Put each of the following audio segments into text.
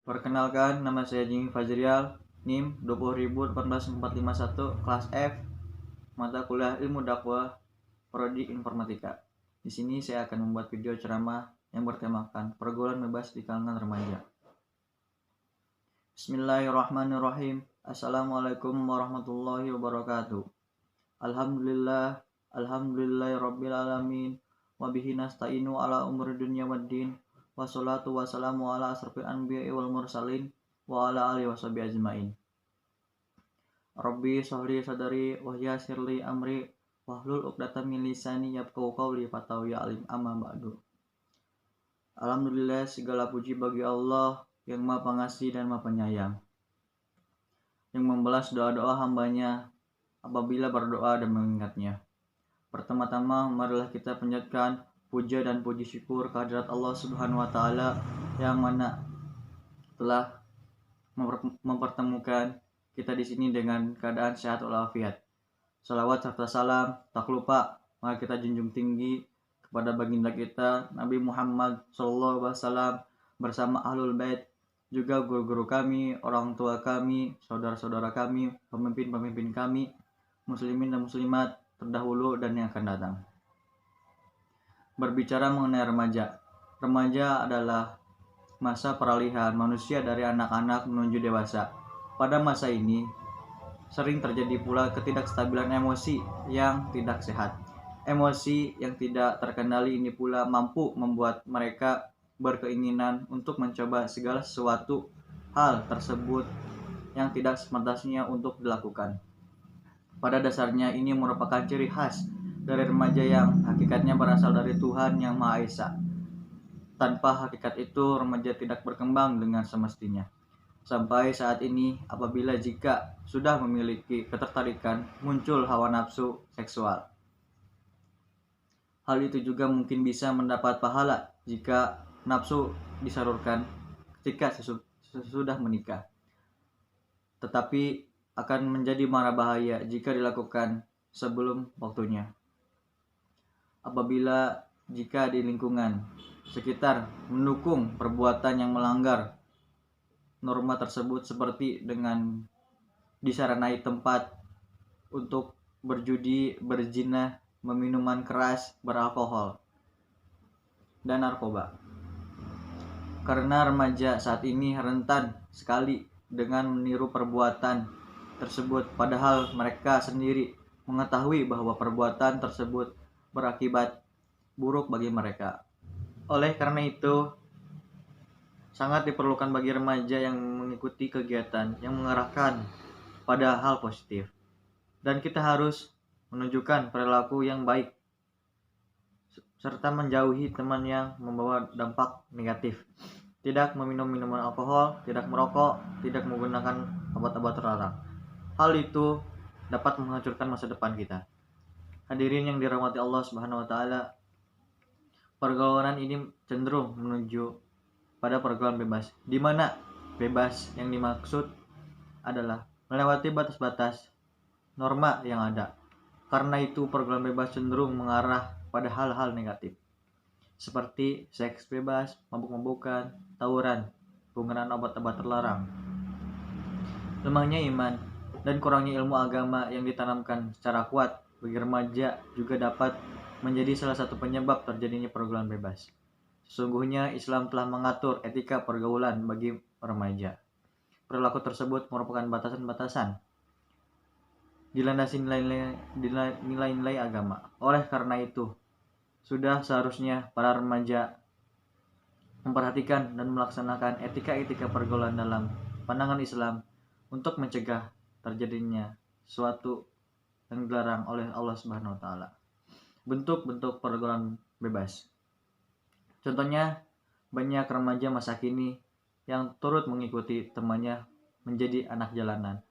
Perkenalkan, nama saya Jimmy Fajrial, NIM 2018451, kelas F, mata kuliah Ilmu Dakwah, Prodi Informatika. Di sini saya akan membuat video ceramah yang bertemakan pergaulan bebas di kalangan remaja. Bismillahirrahmanirrahim. Assalamualaikum warahmatullahi wabarakatuh. Alhamdulillahirabbil alamin. Wa bihi nasta'inu ala umuri dunya waddin. Wassalatu wassalamu ala asrofil anbiya'i wal mursalin wa ala alihi washabihi ajmain. Rabbi sholli sadari wa yassirli amri wahlul 'uqdatam min lisani yafqahu qawli fatawi alim amma ba'du. Alhamdulillah, segala puji bagi Allah yang Maha Pengasih dan Maha Penyayang, yang membalas doa-doa hambanya apabila berdoa dan mengingatnya. Pertama-tama marilah kita panjatkan puja dan puji syukur kehadirat Allah Subhanahu wa taala yang mana telah mempertemukan kita di sini dengan keadaan sehat walafiat. Salawat serta salam tak lupa mari kita junjung tinggi kepada baginda kita Nabi Muhammad SAW bersama ahlul bait, juga guru-guru kami, orang tua kami, saudara-saudara kami, pemimpin-pemimpin kami, muslimin dan muslimat terdahulu dan yang akan datang. Berbicara mengenai remaja adalah masa peralihan manusia dari anak-anak menuju dewasa. Pada masa ini sering terjadi pula ketidakstabilan emosi yang tidak sehat. Emosi yang tidak terkendali ini pula mampu membuat mereka berkeinginan untuk mencoba segala sesuatu hal tersebut yang tidak sepantasnya untuk dilakukan. Pada dasarnya ini merupakan ciri khas dari remaja yang hakikatnya berasal dari Tuhan Yang Maha Esa. Tanpa hakikat itu, remaja tidak berkembang dengan semestinya. Sampai saat ini, apabila jika sudah memiliki ketertarikan, muncul hawa nafsu seksual. Hal itu juga mungkin bisa mendapat pahala jika nafsu disalurkan ketika sesudah menikah. Tetapi akan menjadi mara bahaya jika dilakukan sebelum waktunya. Apabila jika di lingkungan sekitar mendukung perbuatan yang melanggar norma tersebut, seperti dengan disaranai tempat untuk berjudi, berzina, minuman keras, beralkohol, dan narkoba. Karena remaja saat ini rentan sekali dengan meniru perbuatan tersebut, padahal mereka sendiri mengetahui bahwa perbuatan tersebut berakibat buruk bagi mereka. Oleh karena itu, sangat diperlukan bagi remaja yang mengikuti kegiatan yang mengarahkan pada hal positif. Dan kita harus menunjukkan perilaku yang baik serta menjauhi teman yang membawa dampak negatif. Tidak meminum minuman alkohol, tidak merokok, tidak menggunakan obat-obat terlarang. Hal itu dapat menghancurkan masa depan kita. Hadirin yang dirahmati Allah Subhanahu wa taala, pergaulan ini cenderung menuju pada pergaulan bebas, di mana bebas yang dimaksud adalah melewati batas-batas norma yang ada. Karena itu pergaulan bebas cenderung mengarah pada hal-hal negatif seperti seks bebas, mabuk-mabukan, tawuran, penggunaan obat-obat terlarang. Lemahnya iman dan kurangnya ilmu agama yang ditanamkan secara kuat bagi remaja juga dapat menjadi salah satu penyebab terjadinya pergaulan bebas. Sesungguhnya Islam telah mengatur etika pergaulan bagi remaja. Perilaku tersebut merupakan batasan-batasan dilandasi nilai-nilai agama. Oleh karena itu, sudah seharusnya para remaja memperhatikan dan melaksanakan etika-etika pergaulan dalam pandangan Islam untuk mencegah terjadinya suatu yang dilarang oleh Allah Subhanahu wa taala. Bentuk-bentuk pergaulan bebas. Contohnya, banyak remaja masa kini yang turut mengikuti temannya menjadi anak jalanan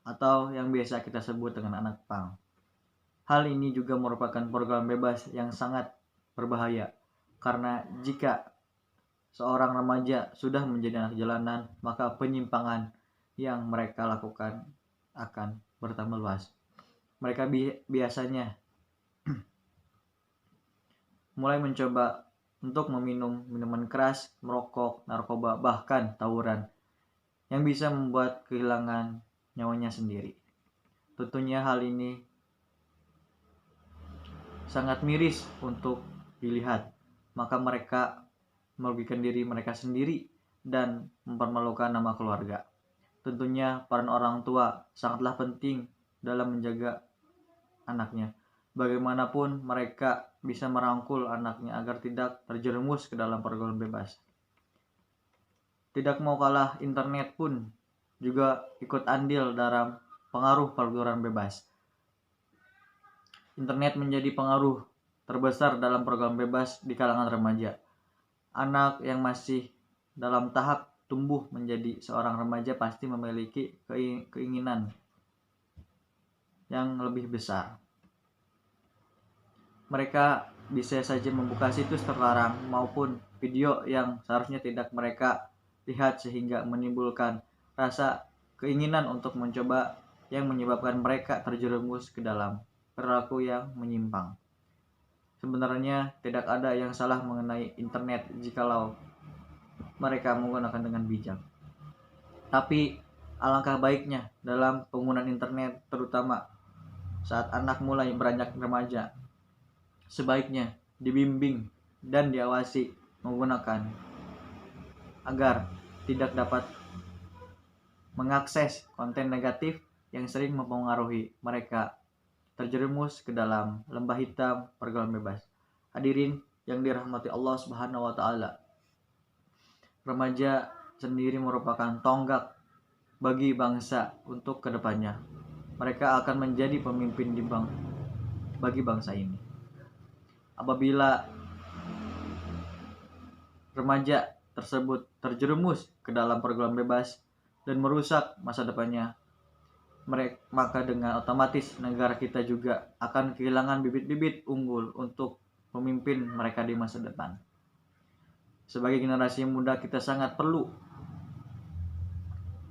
atau yang biasa kita sebut dengan anak pang. Hal ini juga merupakan pergaulan bebas yang sangat berbahaya, karena jika seorang remaja sudah menjadi anak jalanan, maka penyimpangan yang mereka lakukan akan bertambah luas. Mereka biasanya mulai mencoba untuk meminum minuman keras, merokok, narkoba, bahkan tawuran. yang bisa membuat kehilangan nyawanya sendiri. Tentunya hal ini sangat miris untuk dilihat, maka mereka merugikan diri mereka sendiri dan mempermalukan nama keluarga. Tentunya peran orang tua sangatlah penting dalam menjaga anaknya. Bagaimanapun mereka bisa merangkul anaknya agar tidak terjerumus ke dalam pergaulan bebas. Tidak mau kalah, internet pun juga ikut andil dalam pengaruh pergaulan bebas. Internet menjadi pengaruh terbesar dalam pergaulan bebas di kalangan remaja. Anak yang masih dalam tahap tumbuh menjadi seorang remaja pasti memiliki keinginan yang lebih besar. Mereka bisa saja membuka situs terlarang maupun video yang seharusnya tidak mereka lihat sehingga menimbulkan rasa keinginan untuk mencoba yang menyebabkan mereka terjerumus ke dalam perilaku yang menyimpang. Sebenarnya tidak ada yang salah mengenai internet jikalau mereka menggunakan dengan bijak. Tapi alangkah baiknya dalam penggunaan internet, terutama saat anak mulai beranjak remaja, sebaiknya dibimbing dan diawasi menggunakan agar tidak dapat mengakses konten negatif yang sering mempengaruhi mereka terjerumus ke dalam lembah hitam pergaulan bebas. Hadirin yang dirahmati Allah Subhanahu wa taala. Remaja sendiri merupakan tonggak bagi bangsa untuk kedepannya. Mereka akan menjadi pemimpin bagi bangsa ini. Apabila remaja tersebut terjerumus ke dalam pergaulan bebas dan merusak masa depannya, maka dengan otomatis negara kita juga akan kehilangan bibit-bibit unggul untuk memimpin mereka di masa depan. Sebagai generasi muda, kita sangat perlu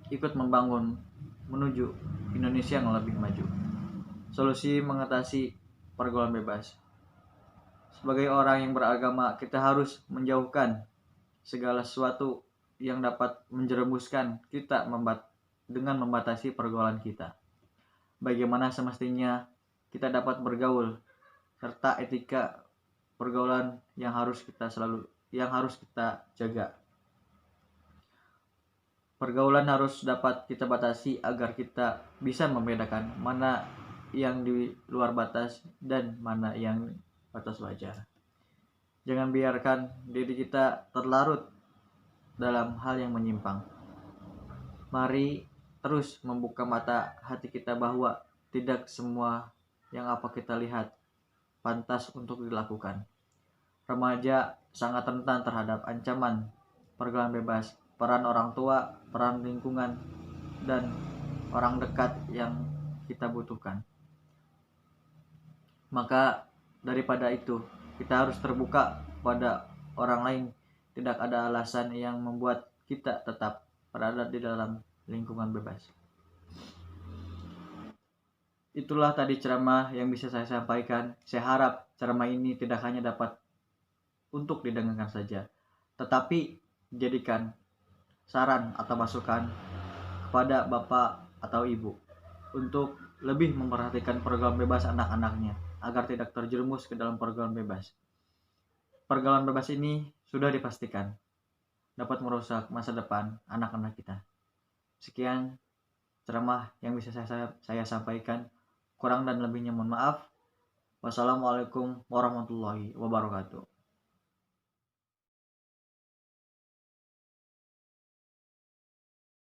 ikut membangun menuju Indonesia yang lebih maju. Solusi mengatasi pergaulan bebas. Sebagai orang yang beragama, kita harus menjauhkan segala sesuatu yang dapat menjerumuskan kita dengan membatasi pergaulan kita. Bagaimana semestinya kita dapat bergaul serta etika pergaulan yang harus kita jaga. Pergaulan harus dapat kita batasi agar kita bisa membedakan mana yang di luar batas dan mana yang batas wajar. Jangan biarkan diri kita terlarut dalam hal yang menyimpang. Mari terus membuka mata hati kita bahwa tidak semua yang apa kita lihat pantas untuk dilakukan. Remaja sangat rentan terhadap ancaman pergaulan bebas. Peran orang tua, peran lingkungan, dan orang dekat yang kita butuhkan. Maka daripada itu, kita harus terbuka pada orang lain. Tidak ada alasan yang membuat kita tetap berada di dalam lingkungan bebas. Itulah tadi ceramah yang bisa saya sampaikan. Saya harap ceramah ini tidak hanya dapat untuk didengarkan saja, tetapi dijadikan saran atau masukan kepada bapak atau ibu untuk lebih memperhatikan pergaulan bebas anak-anaknya agar tidak terjerumus ke dalam pergaulan bebas. Pergaulan bebas ini sudah dipastikan dapat merusak masa depan anak-anak kita. Sekian ceramah yang bisa saya sampaikan. Kurang dan lebihnya mohon maaf. Wassalamualaikum warahmatullahi wabarakatuh.